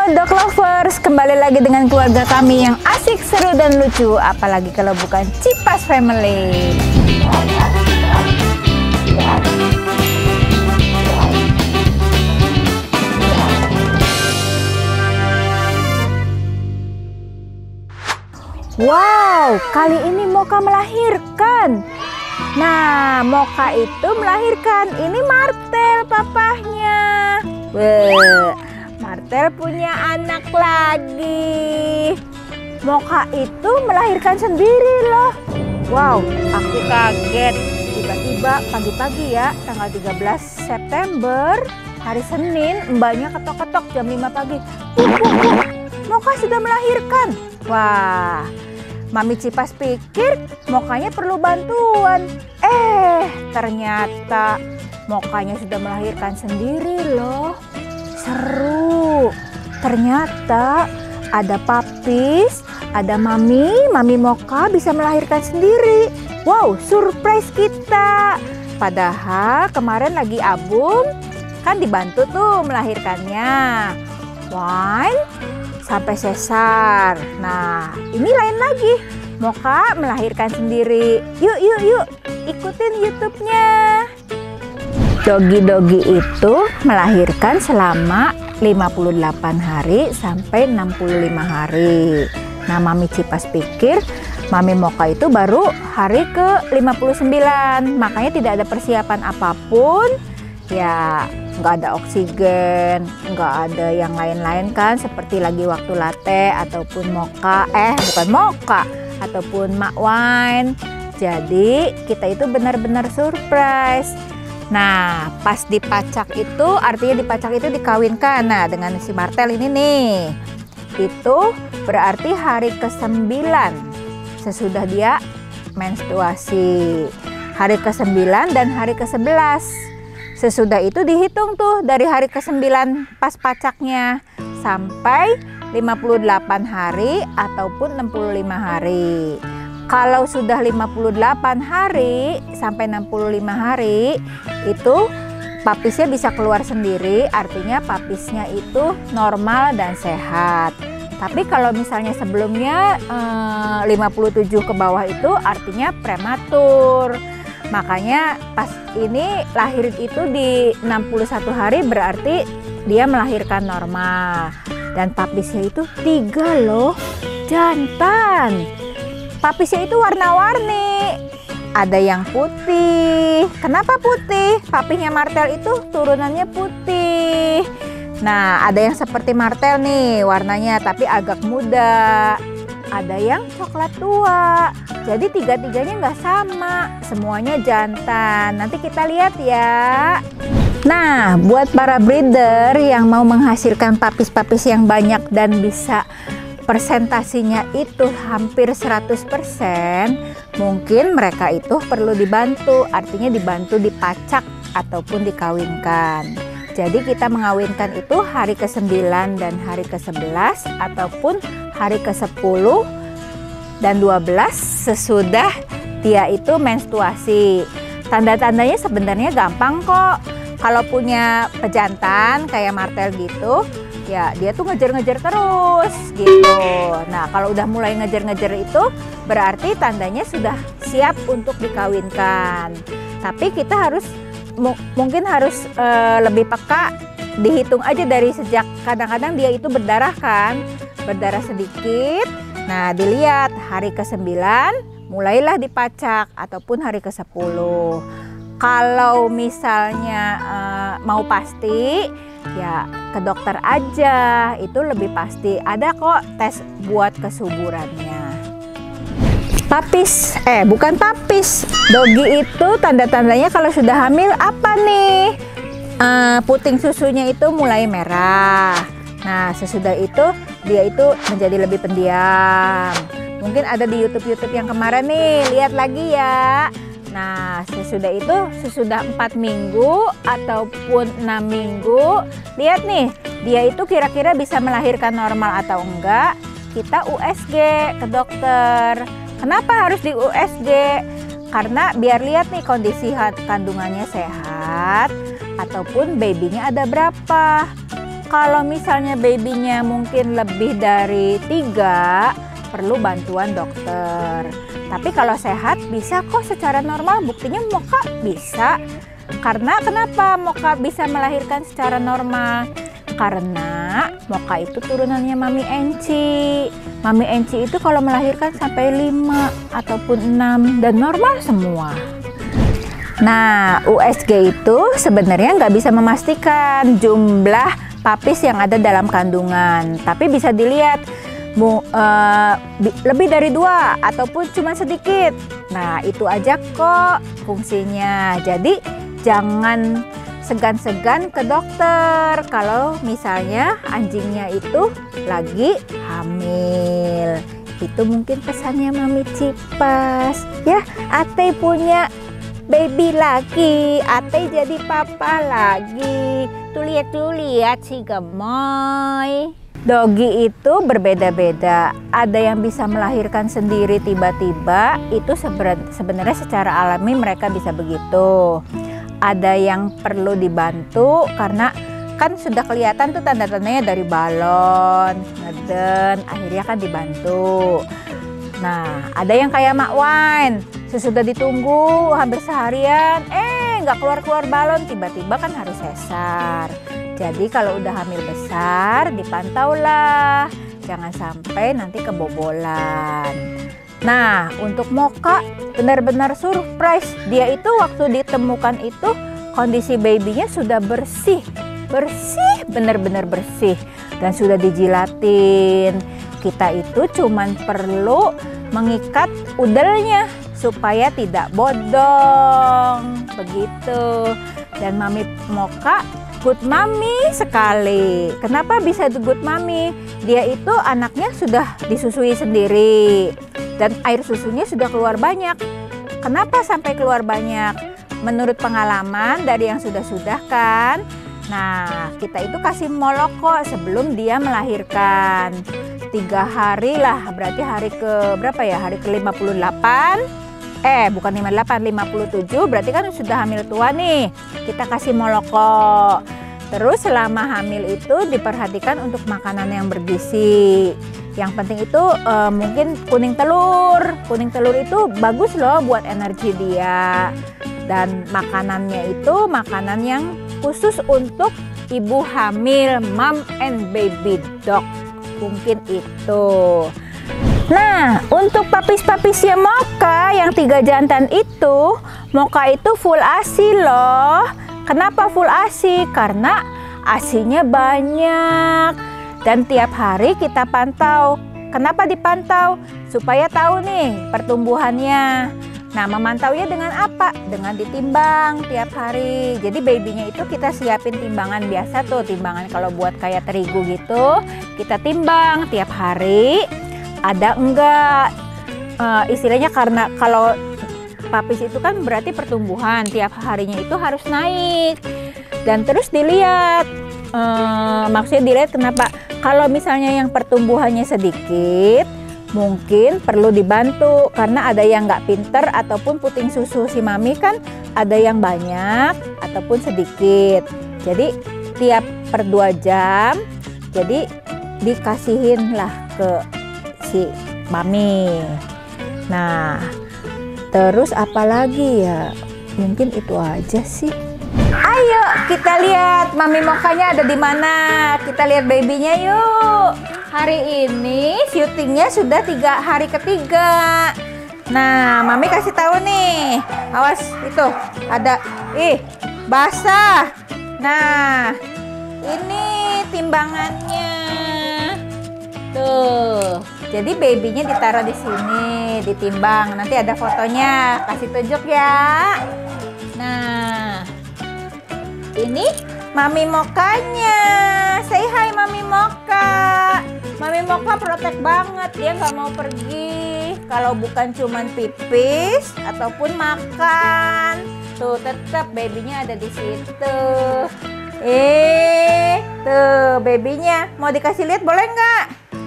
Dog Lovers, kembali lagi dengan keluarga kami yang asik, seru, dan lucu. Apalagi kalau bukan Cipas Family. Wow, kali ini Mocha melahirkan. Nah, Mocha itu melahirkan. Ini Martel papahnya. Martel punya anak lagi. Mocha itu melahirkan sendiri loh. Wow, aku kaget. Tiba-tiba pagi-pagi ya, tanggal 13 September, hari Senin, mbaknya ketok-ketok jam 5 pagi. Mocha sudah melahirkan. Wah, Mami Cipas pikir Mochanya perlu bantuan. Ternyata Mochanya sudah melahirkan sendiri loh. Seru. Ternyata ada papis, ada Mami Mocha bisa melahirkan sendiri. Wow, surprise kita. Padahal kemarin lagi Abum kan dibantu tuh melahirkannya. Sampai sesar. Nah, ini lain lagi. Mocha melahirkan sendiri. Yuk, ikutin YouTube-nya. Dogi-dogi itu melahirkan selama 58 hari sampai 65 hari. Nah, Mami Cipas pikir Mami Mocha itu baru hari ke 59. Makanya tidak ada persiapan apapun. Ya, nggak ada oksigen, nggak ada yang lain-lain kan, seperti lagi waktu latte ataupun bukan mocha ataupun mak wine. Jadi kita itu benar-benar surprise. Nah, pas dipacak itu, artinya dipacak itu dikawinkan. Nah, dengan si Martel ini nih, itu berarti hari ke-9 sesudah dia menstruasi. Hari ke-9 dan hari ke-11. Sesudah itu dihitung tuh dari hari ke-9 pas pacaknya sampai 58 hari ataupun 65 hari. Kalau sudah 58 hari sampai 65 hari itu papisnya bisa keluar sendiri, artinya papisnya itu normal dan sehat. Tapi kalau misalnya sebelumnya 57 ke bawah itu artinya prematur. Makanya pas ini lahir itu di 61 hari berarti dia melahirkan normal. Dan papisnya itu 3 loh, jantan. Papisnya itu warna-warni. Ada yang putih. Kenapa putih? Papinya Martel itu turunannya putih. Nah, ada yang seperti Martel nih warnanya tapi agak muda. Ada yang coklat tua. Jadi tiga-tiganya nggak sama, semuanya jantan. Nanti kita lihat ya. Nah, buat para breeder yang mau menghasilkan papis-papis yang banyak dan bisa persentasinya itu hampir 100%, mungkin mereka itu perlu dibantu. Artinya dibantu dipacak ataupun dikawinkan. Jadi kita mengawinkan itu hari ke-9 dan hari ke-11 ataupun hari ke-10 dan 12 sesudah dia itu menstruasi. Tanda-tandanya sebenarnya gampang kok. Kalau punya pejantan kayak Martel gitu, ya dia tuh ngejar-ngejar terus gitu. Nah, kalau udah mulai ngejar-ngejar itu berarti tandanya sudah siap untuk dikawinkan. Tapi kita harus mungkin harus lebih peka, dihitung aja dari sejak kadang-kadang dia itu berdarah kan, berdarah sedikit. Nah, dilihat hari ke-9 mulailah dipacak ataupun hari ke-10. Kalau misalnya mau pasti ya ke dokter aja, itu lebih pasti. Ada kok tes buat kesuburannya. Papis, bukan papis. Dogi itu tanda-tandanya kalau sudah hamil apa nih? Puting susunya itu mulai merah. Nah, sesudah itu dia itu menjadi lebih pendiam. Mungkin ada di YouTube yang kemarin nih, lihat lagi ya. Nah, sesudah 4 minggu ataupun 6 minggu, lihat nih, dia itu kira-kira bisa melahirkan normal atau enggak. Kita USG ke dokter. Kenapa harus di USG? Karena biar lihat nih kondisi kandungannya sehat ataupun babynya ada berapa. Kalau misalnya babynya mungkin lebih dari 3, perlu bantuan dokter. Tapi kalau sehat bisa kok secara normal. Buktinya Mocha bisa. Karena kenapa Mocha bisa melahirkan secara normal? Karena Mocha itu turunannya Mami Enci. Mami Enci itu kalau melahirkan sampai 5 ataupun 6 dan normal semua. Nah, USG itu sebenarnya nggak bisa memastikan jumlah papis yang ada dalam kandungan. Tapi bisa dilihat lebih dari 2 ataupun cuma sedikit. Nah, itu aja kok fungsinya. Jadi jangan segan-segan ke dokter kalau misalnya anjingnya itu lagi hamil. Itu mungkin pesannya Mami Cipas. Ya, Ate punya baby lagi, Ate jadi papa lagi. Tuh lihat si gemoy. Dogi itu berbeda-beda. Ada yang bisa melahirkan sendiri tiba-tiba, itu sebenarnya secara alami mereka bisa begitu. Ada yang perlu dibantu karena kan sudah kelihatan tuh tanda-tandanya dari balon, ngeden, akhirnya kan dibantu. Nah, ada yang kayak Mak Wan, sesudah ditunggu hampir seharian, nggak keluar-keluar balon, tiba-tiba kan harus sesar. Jadi kalau udah hamil besar, dipantaulah, jangan sampai nanti kebobolan. Nah, untuk Mocha benar-benar surprise. Dia itu waktu ditemukan itu kondisi babynya sudah bersih, benar-benar bersih dan sudah dijilatin. Kita itu cuman perlu mengikat udelnya supaya tidak bodong, begitu. Dan Mami Mocha good mami sekali. Kenapa bisa good mami? Dia itu anaknya sudah disusui sendiri dan air susunya sudah keluar banyak. Kenapa sampai keluar banyak? Menurut pengalaman dari yang sudah-sudah kan. Nah, kita itu kasih moloko sebelum dia melahirkan. 3 hari lah, berarti hari ke berapa ya? Hari ke 58. Bukan 58, 57, berarti kan sudah hamil tua nih. Kita kasih moloko. Terus selama hamil itu diperhatikan untuk makanan yang bergizi. Yang penting itu mungkin kuning telur. Kuning telur itu bagus loh buat energi dia. Dan makanannya itu makanan yang khusus untuk ibu hamil, mom and baby dog. Mungkin itu. Nah, untuk papis-papisnya Mocha yang 3 jantan itu, Mocha itu full ASI loh. Kenapa full ASI? Karena ASINya banyak. Dan tiap hari kita pantau. Kenapa dipantau? Supaya tahu nih pertumbuhannya. Nah, memantaunya dengan apa? Dengan ditimbang tiap hari. Jadi babynya itu kita siapin timbangan biasa tuh. Timbangan kalau buat kayak terigu gitu. Kita timbang tiap hari. Ada enggak istilahnya, karena kalau papis itu kan berarti pertumbuhan, tiap harinya itu harus naik dan terus dilihat maksudnya dilihat kenapa. Kalau misalnya yang pertumbuhannya sedikit mungkin perlu dibantu karena ada yang nggak pinter ataupun puting susu si mami kan ada yang banyak ataupun sedikit. Jadi tiap per 2 jam jadi dikasihin lah ke si mami. Nah, terus apa lagi ya? Mungkin itu aja sih. Ayo kita lihat Mami Mochanya ada di mana. Kita lihat babynya yuk. Hari ini syutingnya sudah 3 hari ketiga. Nah, Mami kasih tahu nih. Awas itu ada basah. Nah, ini timbangannya. Tuh. Jadi babynya ditaruh di sini, ditimbang. Nanti ada fotonya, kasih tunjuk ya. Nah, ini Mami Mochanya. Say hi Mami Mocha. Mami Mocha protek banget, dia nggak mau pergi. Kalau bukan cuman pipis ataupun makan. Tuh tetap babynya ada di situ. Tuh babynya. Mau dikasih lihat boleh nggak?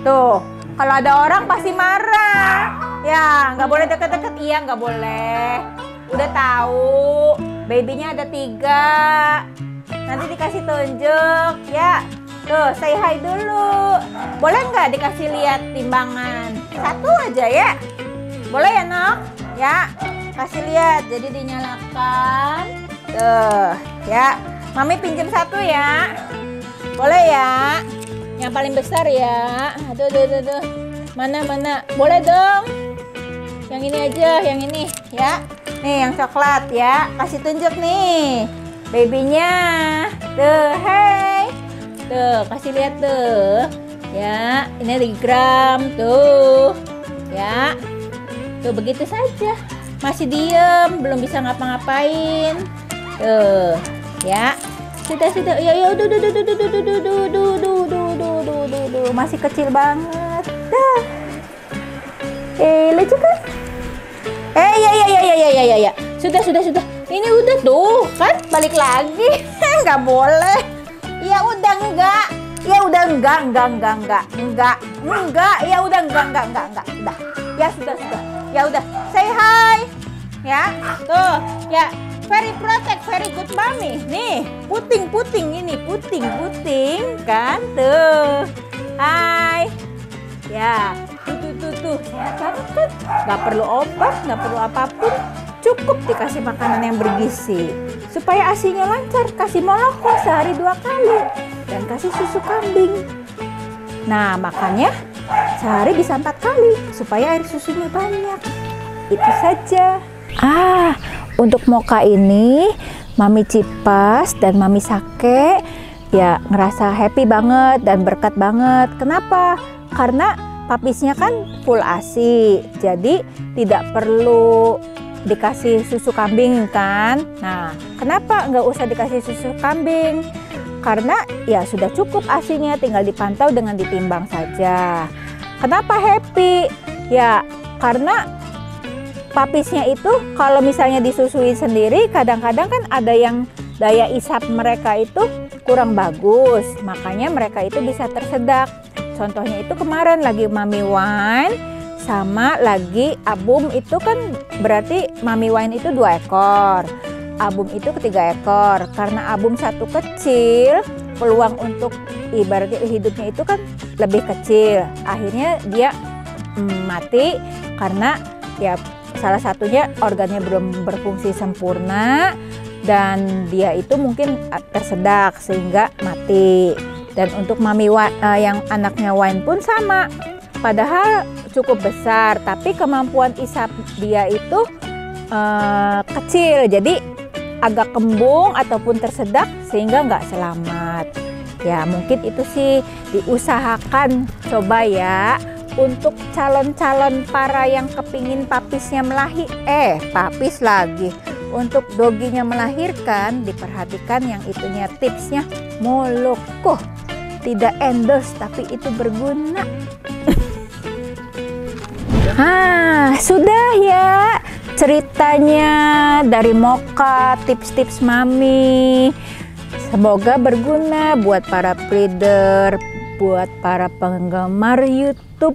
Tuh. Kalau ada orang pasti marah. Ya, nggak boleh deket-deket. Iya, nggak boleh. Udah tahu. Babynya ada 3. Nanti dikasih tunjuk. Ya, Tuh, say hi dulu. Boleh nggak dikasih lihat timbangan? Satu aja ya. Boleh ya, Nok? Ya, kasih lihat. Jadi dinyalakan. Tuh, ya. Mami pinjam satu ya. Boleh ya? Yang paling besar ya. Aduh, aduh. Mana. Boleh dong. Yang ini aja, yang ini ya. Nih, yang coklat ya. Kasih tunjuk nih. Babynya. Tuh, hey. Tuh, kasih lihat tuh. Ya, ini digram tuh. Ya. Tuh, begitu saja. Masih diem, belum bisa ngapa-ngapain. Tuh, ya. Sudah. Ya, udah. Masih kecil banget. Dah. Lucu kan? Ya. Sudah. Ini udah tuh, kan balik lagi. Nggak boleh. Ya udah enggak. Ya udah enggak. Ya udah enggak. Udah. Ya sudah. Ya udah. Say hi. Ya. Tuh, ya. Very protect, very good mommy. Nih, puting ini, puting kan tuh. Hai. Ya, tuh. Sehat banget kan? Nggak perlu obat, nggak perlu apapun. Cukup dikasih makanan yang bergizi. Supaya ASI-nya lancar, kasih moloko sehari 2 kali. Dan kasih susu kambing. Nah, makanya sehari bisa 4 kali. Supaya air susunya banyak. Itu saja. Untuk Mocha ini, Mami Cipas dan Mami Sake ya ngerasa happy banget dan berkat banget. Kenapa? Karena papisnya kan full ASI, jadi tidak perlu dikasih susu kambing kan. Nah, kenapa nggak usah dikasih susu kambing? Karena ya sudah cukup ASINya, tinggal dipantau dengan ditimbang saja. Kenapa happy? Ya, karena papisnya itu kalau misalnya disusui sendiri, kadang-kadang kan ada yang daya isap mereka itu kurang bagus, makanya mereka itu bisa tersedak. Contohnya itu kemarin lagi Mami Wine sama lagi Abum, itu kan berarti Mami Wine itu 2 ekor, Abum itu 3 ekor. Karena Abum satu kecil, peluang untuk ibaratnya hidupnya itu kan lebih kecil. Akhirnya dia mati karena ya salah satunya organnya belum berfungsi sempurna dan dia itu mungkin tersedak sehingga mati. Dan untuk Mami yang anaknya Wine pun sama, padahal cukup besar tapi kemampuan isap dia itu kecil, jadi agak kembung ataupun tersedak sehingga nggak selamat. Ya mungkin itu sih diusahakan coba ya. Untuk calon-calon para yang kepingin papisnya papis lagi. Untuk doginya melahirkan, diperhatikan yang itunya tipsnya moloko. Tidak endorse, tapi itu berguna. Sudah ya ceritanya dari Mocha, tips-tips Mami. Semoga berguna buat para breeder, buat para penggemar YouTube.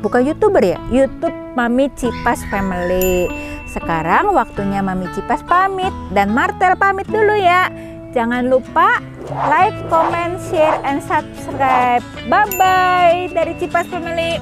Bukan YouTuber ya, YouTube Mami Cipas Family. Sekarang waktunya Mami Cipas pamit dan Martel pamit dulu ya. Jangan lupa like, comment, share, and subscribe. Bye-bye dari Cipas Family.